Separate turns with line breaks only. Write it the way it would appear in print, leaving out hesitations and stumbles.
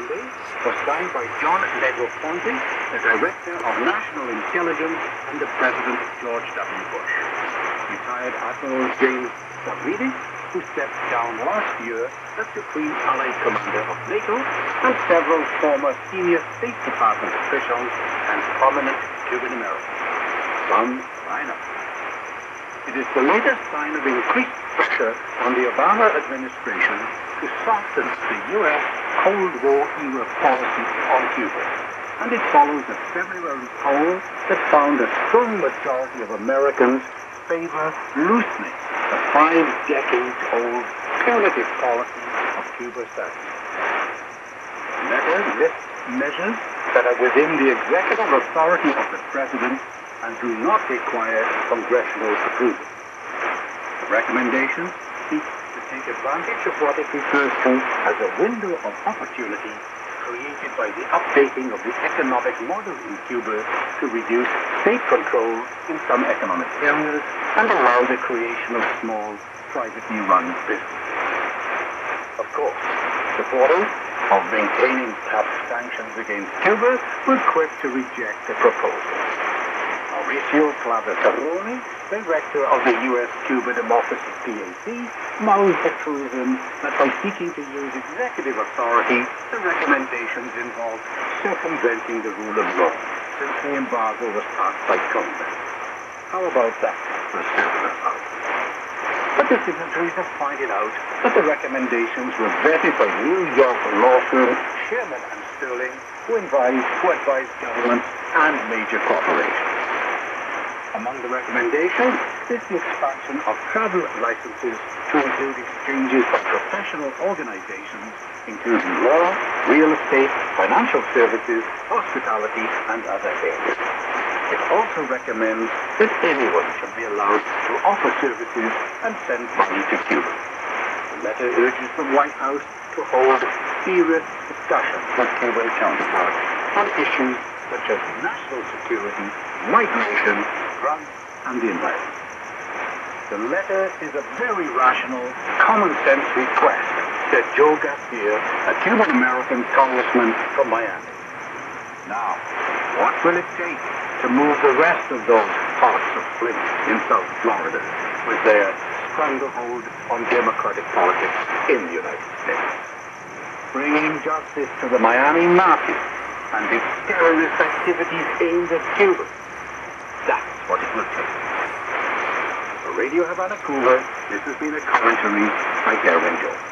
Monday was signed by John Negroponte, the Director of National Intelligence under President George W. Bush. Retired Admiral James Savigny, who stepped down last year as Supreme Allied Commander of NATO, and several former senior State Department officials and prominent Cuban Americans. Some sign up. It is the latest sign of increased pressure on the Obama administration to soften the U.S. Cold War era policy on Cuba. And it follows a February poll that found a strong majority of Americans favor loosening the 5-decade-old punitive policy of Cuba status. The letter lists measures that are within the executive authority of the president and do not require congressional approval. The recommendation seeks to take advantage of what it refers to as a window of opportunity created by the updating of the economic model in Cuba to reduce state control in some economic areas and allow the creation of small, privately run businesses. Of course, supporters of maintaining tough sanctions against Cuba were quick to reject the proposal. Mauricio Claveterone, director of the U.S.-Cuba Democracy PAC, mounts a truism that by seeking to use executive authority, the recommendations involve circumventing the rule of law, since the embargo was passed by Congress. How about that for a step of power? But the signatories have pointed out that the recommendations were vetted by New York law firm Sherman and Sterling, who advise governments and major corporations. Among the recommendations is the expansion of travel licenses to include exchanges by professional organizations, including law, real estate, financial services, hospitality, and other areas. It also recommends that anyone should be allowed to offer services and send money to Cuba. The letter urges the White House to hold serious discussions with Cuban counterparts on issues such as national security, migration, drugs, and the environment. The letter is a very rational, common-sense request, said Joe Garcia, a Cuban-American congressman from Miami. Now, what will it take to move the rest of those hearts of flint in South Florida with their stranglehold on democratic politics in the United States? Bringing justice to the Miami Mafia and its terrorist activities aimed at Cuba. That's what it will take. For Radio Havana Cuba, this has been a commentary by Darren Jones.